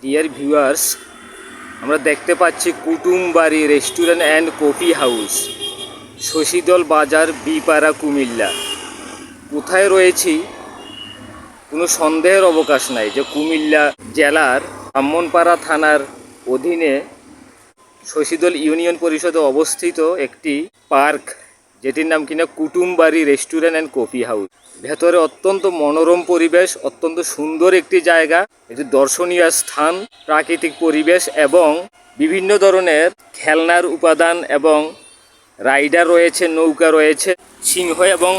Dear viewers, আমরা দেখতে পাচ্ছি Kutumbari restaurant and coffee house, Shashidal Bazar, Bipara, Comilla. কোথায় রয়েছি কোনো সন্দেহের অবকাশ নাই যে কুমিল্লা জেলার ব্রাহ্মণপাড়া থানার অধীনে শশীদল ইউনিয়ন পরিষদে অবস্থিত একটি পার্ক, যেটির নাম কিনা Kutumbari restaurant and coffee house. ভেতরে অত্যন্ত মনোরম পরিবেশ, অত্যন্ত সুন্দর একটি জায়গা, একটি দর্শনীয় স্থান, প্রাকৃতিক পরিবেশ এবং বিভিন্ন ধরনের খেলনার উপাদান এবং রাইডার রয়েছে, নৌকা রয়েছে, সিংহ এবং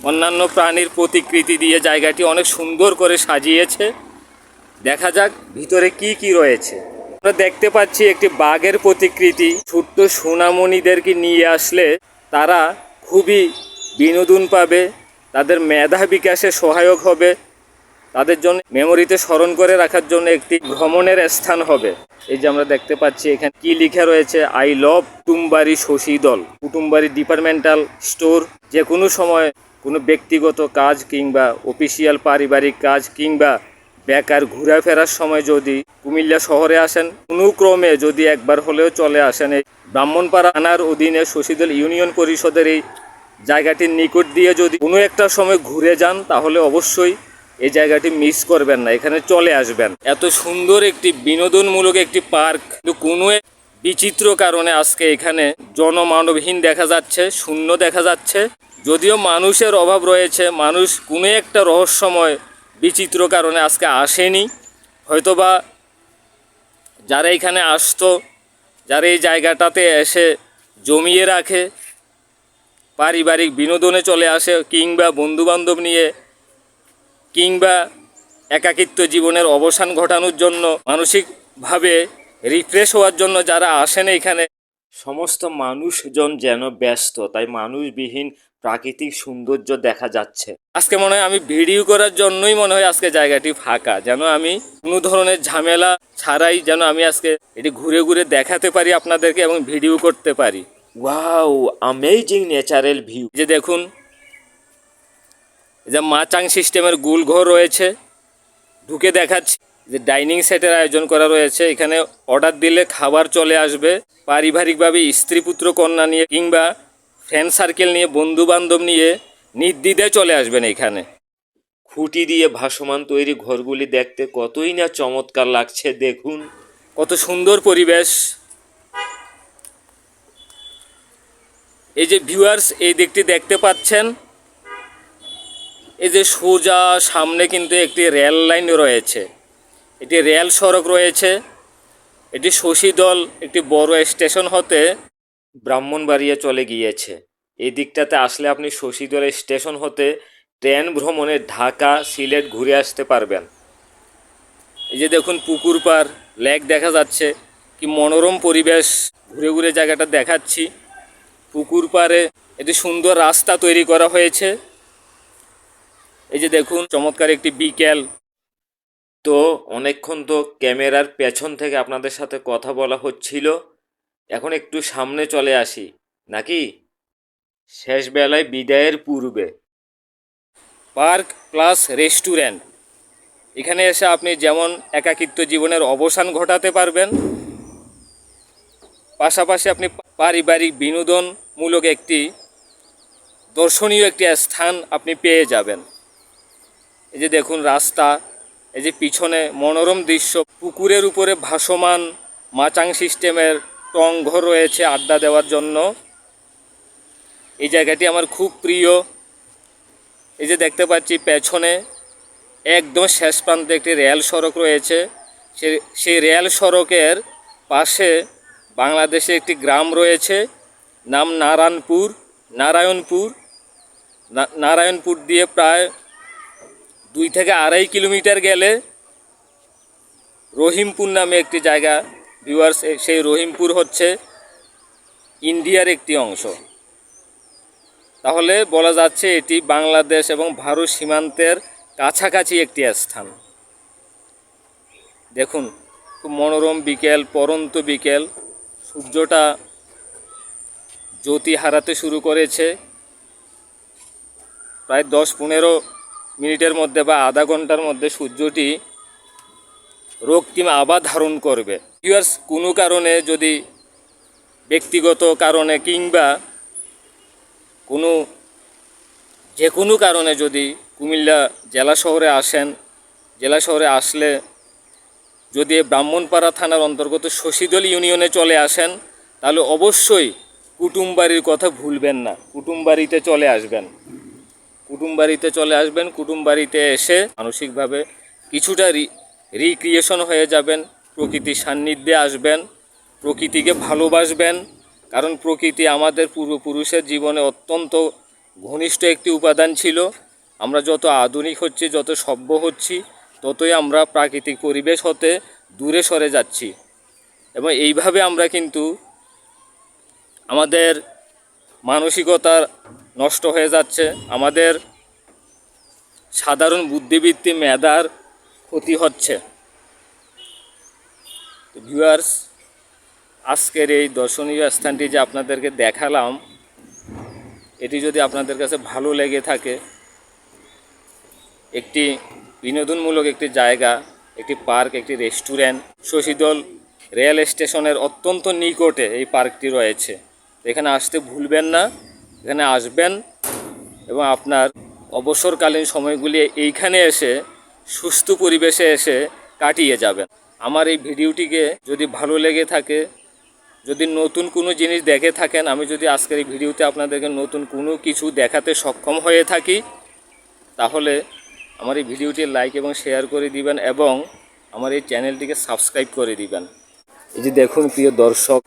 অন্যান্য প্রাণীর প্রতিকৃতি দিয়ে জায়গাটি অনেক সুন্দর করে সাজিয়েছে। দেখা যাক ভিতরে কি কি রয়েছে। আমরা দেখতে পাচ্ছি একটি বাঘের প্রতিকৃতি। ছোট্ট সোনামণিদেরকে নিয়ে আসলে তারা খুবই বিনোদন পাবে, তাদের মেধা বিকাশে সহায়ক হবে, তাদের জন্য মেমোরিতে স্মরণ করে রাখার জন্য একটি ভ্রমণের স্থান হবে। এই যে আমরা দেখতে পাচ্ছি এখানে কি লেখা রয়েছে, I love Kutumbari Shashidal. Kutumbari departmental store. যে কোনো সময় কোনো ব্যক্তিগত কাজ কিংবা অফিসিয়াল পারিবারিক কাজ কিংবা বেকার ঘোরাফেরার সময় যদি কুমিল্লা শহরে আসেন, কোনো ক্রমে যদি একবার হলেও চলে আসেন এই ব্রাহ্মণপাড়া থানার অধীনে শশীদল ইউনিয়ন পরিষদের এই জায়গাটির নিকট দিয়ে যদি কোনো একটা সময় ঘুরে যান, তাহলে অবশ্যই এই জায়গাটি মিস করবেন না, এখানে চলে আসবেন। এত সুন্দর একটি বিনোদনমূলক একটি পার্ক, কিন্তু কোনো বিচিত্র কারণে আজকে এখানে জনমানবহীন দেখা যাচ্ছে, শূন্য দেখা যাচ্ছে। যদিও মানুষের অভাব রয়েছে, মানুষ কোনো একটা রহস্যময় বিচিত্র কারণে আজকে আসেনি। হয়তোবা যারা এখানে আসতো, যারা এই জায়গাটাতে এসে জমিয়ে রাখে, পারিবারিক বিনোদনে চলে আসে কিংবা বন্ধুবান্ধব নিয়ে কিংবা একাকিত্ব জীবনের অবসান ঘটানোর জন্য, মানসিকভাবে রিফ্রেশ হওয়ার জন্য যারা আসেন এখানে, সমস্ত মানুষজন যেন ব্যস্ত, তাই মানুষবিহীন প্রাকৃতিক সৌন্দর্য দেখা যাচ্ছে। আজকে মনে হয় আমি ভিডিও করার জন্যই মনে হয় আজকে জায়গাটি ফাঁকা, যেন আমি কোনো ধরনের ঝামেলা ছাড়াই যেন আমি আজকে এটি ঘুরে ঘুরে দেখাতে পারি আপনাদেরকে এবং ভিডিও করতে পারি। Wow, amazing natural view. যে দেখুন, যে মাচাং সিস্টেমের গোল ঘর রয়েছে, ঢুকে দেখাচ্ছি যে ডাইনিং সেটের আয়োজন করা রয়েছে। এখানে অর্ডার দিলে খাবার চলে আসবে। পারিবারিকভাবে স্ত্রী পুত্র কন্যা নিয়ে কিংবা ফ্রেন্ড সার্কেল নিয়ে, বন্ধু বান্ধব নিয়ে নির্দ্বিধায় চলে আসবেন এখানে। খুঁটি দিয়ে ভাসমান তৈরি ঘরগুলি দেখতে কতই না চমৎকার লাগছে। দেখুন কত সুন্দর পরিবেশ। এই যে ভিউয়ার্স, এই দিকটি দেখতে পাচ্ছেন, এই যে সোজা সামনে কিন্তু একটি রেল লাইন রয়েছে, এটি রেল সড়ক রয়েছে। এটি শশীদল একটি বড় স্টেশন হতে ব্রাহ্মণবাড়িয়া চলে গিয়েছে। এই দিকটাতে আসলে আপনি শশীদল স্টেশন হতে ট্রেন ভ্রমণে ঢাকা, সিলেট ঘুরে আসতে পারবেন। এই যে দেখুন পুকুর পাড়, লেক দেখা যাচ্ছে, কি মনোরম পরিবেশ। ঘুরে ঘুরে জায়গাটা দেখাচ্ছি। পুকুর পাড়ে একটি সুন্দর রাস্তা তৈরি করা হয়েছে। এই যে দেখুন চমৎকার একটি বিকেল। তো অনেকক্ষণ তো ক্যামেরার পেছন থেকে আপনাদের সাথে কথা বলা হচ্ছিল, এখন একটু সামনে চলে আসি নাকি। শেষ বেলায় বিদায়ের পূর্বে পার্ক প্লাস রেস্টুরেন্ট, এখানে এসে আপনি যেমন একাকিত্ব জীবনের অবসান ঘটাতে পারবেন, পাশাপাশি আপনি পারিবারিক বিনোদনমূলক একটি দর্শনীয় একটি স্থান আপনি পেয়ে যাবেন। এই যে দেখুন রাস্তা, এই যে পিছনে মনোরম দৃশ্য, পুকুরের উপরে ভাসমান মাচাং সিস্টেমের টং ঘর রয়েছে আড্ডা দেওয়ার জন্য। এই জায়গাটি আমার খুব প্রিয়। এই যে দেখতে পাচ্ছি পেছনে একদম শেষ প্রান্তে একটি রেল সড়ক রয়েছে। সেই রেল সড়কের পাশে বাংলাদেশে একটি গ্রাম রয়েছে, নাম নারায়ণপুর দিয়ে প্রায় 2 থেকে 2.5 কিলোমিটার গেলে রহিমপুর নামে একটি জায়গা। ভিউয়ার্স, সেই রহিমপুর হচ্ছে ইন্ডিয়ার একটি অংশ। তাহলে বলা যাচ্ছে এটি বাংলাদেশ এবং ভারত সীমান্তের কাছাকাছি একটি স্থান। দেখুন খুব মনোরম বিকেল, পরন্ত বিকেল, সূর্যটা জ্যোতি হারাতে শুরু করেছে। প্রায় 10-15 মিনিটের মধ্যে বা আধা ঘন্টার মধ্যে সূর্যটি রক্তিম আবার ধারণ করবে। ভিউয়ার্স, কোনো কারণে যদি ব্যক্তিগত কারণে কিংবা যে কোনো কারণে যদি কুমিল্লা জেলা শহরে আসেন, জেলা শহরে আসলে যদি ব্রাহ্মণপাড়া থানার অন্তর্গত শশীদল ইউনিয়নে চলে আসেন, তাহলে অবশ্যই কুটুমবাড়ির কথা ভুলবেন না। কুটুমবাড়িতে চলে আসবেন, কুটুমবাড়িতে চলে আসবেন। কুটুমবাড়িতে এসে মানসিকভাবে কিছুটা রিক্রিয়েশন হয়ে যাবেন, প্রকৃতির সান্নিধ্যে আসবেন, প্রকৃতিকে ভালোবাসবেন। কারণ প্রকৃতি আমাদের পূর্বপুরুষের জীবনে অত্যন্ত ঘনিষ্ঠ একটি উপাদান ছিল। আমরা যত আধুনিক হচ্ছি, যত সভ্য হচ্ছি, ততই আমরা প্রাকৃতিক পরিবেশ হতে দূরে সরে যাচ্ছি। এবং এইভাবে আমরা কিন্তু আমাদের মানসিকতা নষ্ট হয়ে যাচ্ছে, আমাদের সাধারণ বুদ্ধিবৃত্তি মেধার ক্ষতি হচ্ছে। তো ভিউয়ার্স, আজকের এই দর্শনীয় স্থানটি যে আপনাদেরকে দেখালাম, এটি যদি আপনাদের কাছে ভালো লেগে থাকে, একটি বিনোদনমূলক একটি জায়গা, একটি পার্ক, একটি রেস্টুরেন্ট, শশীদল রেল স্টেশনের অত্যন্ত নিকটে এই পার্কটি রয়েছে। এখানে আসতে ভুলবেন না, এখানে আসবেন এবং আপনার অবসরকালীন সময়গুলি এইখানে এসে সুস্থ পরিবেশে এসে কাটিয়ে যাবেন। আমার এই ভিডিওটিকে যদি ভালো লেগে থাকে, যদি নতুন কোনো জিনিস দেখে থাকেন, আমি যদি আজকের এই ভিডিওতে আপনাদেরকে নতুন কোনো কিছু দেখাতে সক্ষম হয়ে থাকি, তাহলে আমার এই ভিডিওটি লাইক এবং শেয়ার করে দিবেন এবং আমার এই চ্যানেলটিকে সাবস্ক্রাইব করে দিবেন। এই যে দেখুন প্রিয় দর্শক,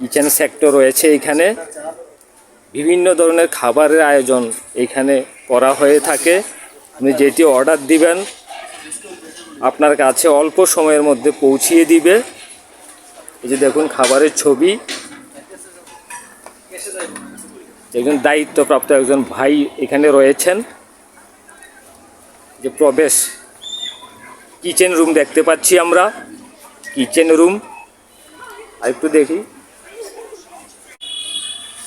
কিচেন সেক্টর রয়েছে এখানে, বিভিন্ন ধরনের খাবারের আয়োজন এখানে করা হয়ে থাকে। আপনি যেটি অর্ডার দিবেন আপনার কাছে অল্প সময়ের মধ্যে পৌঁছিয়ে দিবে। এই যে দেখুন খাবারের ছবি, একজন দায়িত্বপ্রাপ্ত একজন ভাই এখানে রয়েছেন। যে প্রবেশ কিচেন রুম দেখতে পাচ্ছি আমরা, কিচেন রুম। আর একটু দেখি,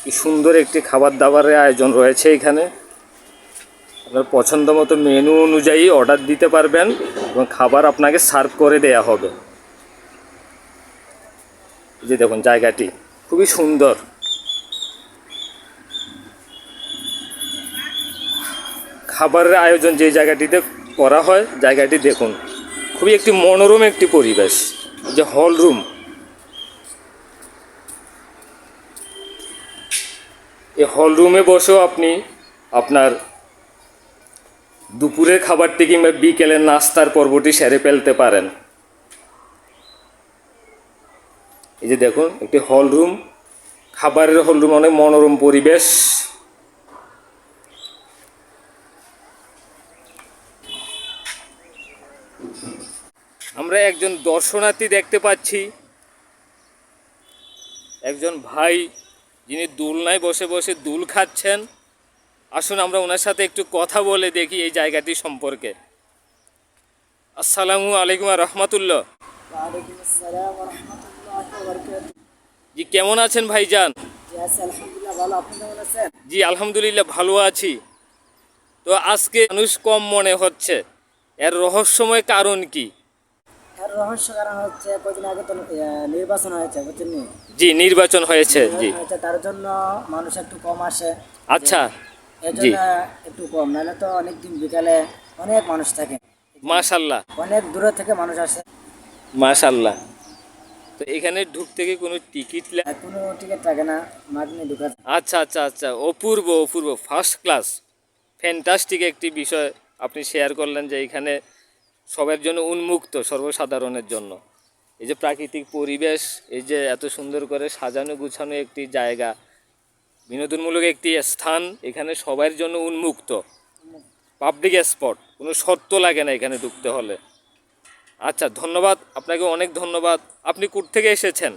কি সুন্দর একটি খাবার দাবারের আয়োজন রয়েছে এখানে। আপনার পছন্দ মতো মেনু অনুযায়ী অর্ডার দিতে পারবেন এবং খাবার আপনাকে সার্ভ করে দেয়া হবে। এই যে দেখুন জায়গাটি খুবই সুন্দর। খাবারের আয়োজন যে জায়গাটিতে করা হয়, জায়গাটি দেখুন খুবই একটি মনোরম একটি পরিবেশ। যে হল রুম, এই হল রুমে বসেও আপনি আপনার দুপুরের খাবারটি কিংবা বিকেলের নাস্তার পর্বটি সেরে ফেলতে পারেন। এই যে দেখুন একটি হল রুম, খাবারের হল রুম, অনেক মনোরম পরিবেশ। আমরা একজন দর্শনার্থী দেখতে পাচ্ছি, একজন ভাই যিনি দোলনায় বসে বসে দোল খাচ্ছেন। আসুন আমরা ওনার সাথে একটু কথা বলে দেখি এই জায়গাটি সম্পর্কে। আসসালামু আলাইকুম রহমতুল্লাহ। জি, কেমন আছেন ভাইজান? জি আলহামদুলিল্লাহ ভালো আছি। তো আজকে মানুষ কম মনে হচ্ছে, এর রহস্যময় কারণ কি? রহস্য কারণ হচ্ছে কদিন আগে তো নির্বাচন হয়েছে, বুঝছেন? জি নির্বাচন হয়েছে, জি তার জন্য মানুষ একটু কম আসে। আচ্ছা, জি একটু কম, নাহলে তো অনেকদিন বিকালে অনেক মানুষ থাকে। মাশাআল্লাহ, অনেক দূরে থেকে মানুষ আসে। মাশাআল্লাহ। তো এখানে ঢুকতে কি কোনো টিকিট কোনো টিকিট থাকে না, মাগনি ঢুকা। আচ্ছা আচ্ছা আচ্ছা, অপূর্ব অপূর্ব, ফার্স্ট ক্লাস, ফ্যান্টাস্টিক একটি বিষয় আপনি শেয়ার করলেন যে এখানে সবার জন্য উন্মুক্ত, সর্বসাধারণের জন্য। এই যে প্রাকৃতিক পরিবেশ, এই যে এত সুন্দর করে সাজানো গুছানো একটি জায়গা, বিনোদনমূলক একটি স্থান, এখানে সবার জন্য উন্মুক্ত, পাবলিক স্পট, কোনো শর্ত লাগে না এখানে ঢুকতে হলে। আচ্ছা ধন্যবাদ আপনাকে, অনেক ধন্যবাদ। আপনি কোথা থেকে এসেছেন?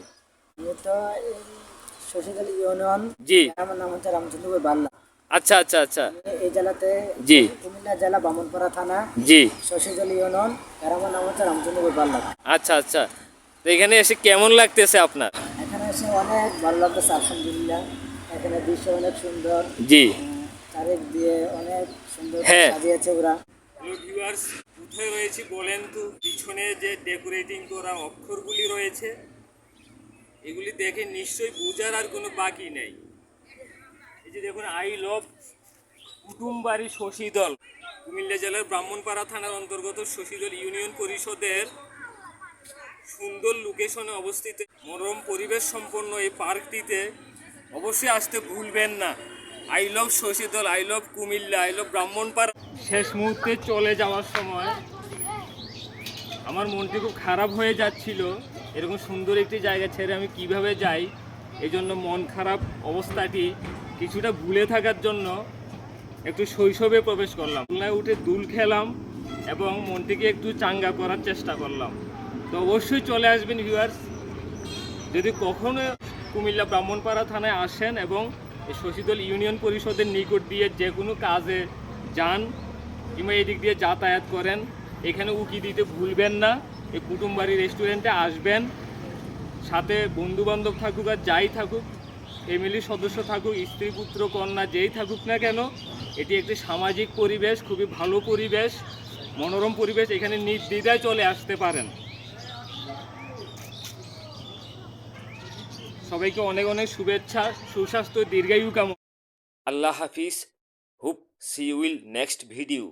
শশীদল ইউনিয়ন। জি, আমার নাম হচ্ছে রামচন্দ্রপুর বাল্লা। আচ্ছা আচ্ছা আচ্ছা, এই জেলাতে, জি কুমিল্লা জেলা ব্রাহ্মণপাড়া থানা, জি শশীদল ইউনিয়ন। আর আমার নাম হচ্ছে রামচন্দ্রপুর বাল্লা। আচ্ছা আচ্ছা, তো এখানে এসে কেমন লাগতেছে আপনার? এখানে এসে অনেক ভালো লাগতেছে আলহামদুলিল্লাহ। এখানে দৃশ্য অনেক সুন্দর, জি চারিদিক দিয়ে অনেক সুন্দর হ্যাঁ সাজিয়েছে ওরা। কোথায় রয়েছি বলেন তো? পিছনে যে ডেকোরেটিং করা অক্ষরগুলি রয়েছে এগুলি দেখে নিশ্চয়ই বোঝার আর কোনো বাকি নেই। এই যে দেখুন, আই লাভ কুটুমবাড়ি শশীদল, কুমিল্লা জেলার ব্রাহ্মণপাড়া থানার অন্তর্গত শশীদল ইউনিয়ন পরিষদের সুন্দর লোকেশনে অবস্থিত মনোরম পরিবেশ সম্পন্ন এই পার্কটিতে অবশ্যই আসতে ভুলবেন না। I love Shashidal, I love Comilla, I love Brahmanpara. শেষ মুহূর্তে চলে যাওয়ার সময় আমার মনটি খুব খারাপ হয়ে যাচ্ছিল, এরকম সুন্দর একটি জায়গা ছেড়ে আমি কিভাবে যাই। এই জন্য মন খারাপ অবস্থাটি কিছুটা ভুলে থাকার জন্য একটু শৈশবে প্রবেশ করলাম, দোলনায় উঠে দুল খেলাম এবং মনটিকে একটু চাঙ্গা করার চেষ্টা করলাম। তো অবশ্যই চলে আসবেন ভিউয়ার্স, যদি কখনো কুমিল্লা ব্রাহ্মণপাড়া থানায় আসেন এবং এই শশীদল ইউনিয়ন পরিষদের নিকট দিয়ে যে কোনো কাজে যান কিংবা এদিক দিয়ে যাতায়াত করেন, এখানে উকি দিতে ভুলবেন না। এই কুটুমবাড়ি রেস্টুরেন্টে আসবেন, সাথে বন্ধুবান্ধব থাকুক আর যাই থাকুক, ফ্যামিলির সদস্য থাকুক, স্ত্রী পুত্র কন্যা যেই থাকুক না কেন, এটি একটি সামাজিক পরিবেশ, খুবই ভালো পরিবেশ, মনোরম পরিবেশ। এখানে নির্দ্বিধায় চলে আসতে পারেন। সবাইকে অনেক অনেক শুভেচ্ছা, সুস্বাস্থ্য, দীর্ঘায়ু কামনা। আল্লাহ হাফিজ। Hope see will next video.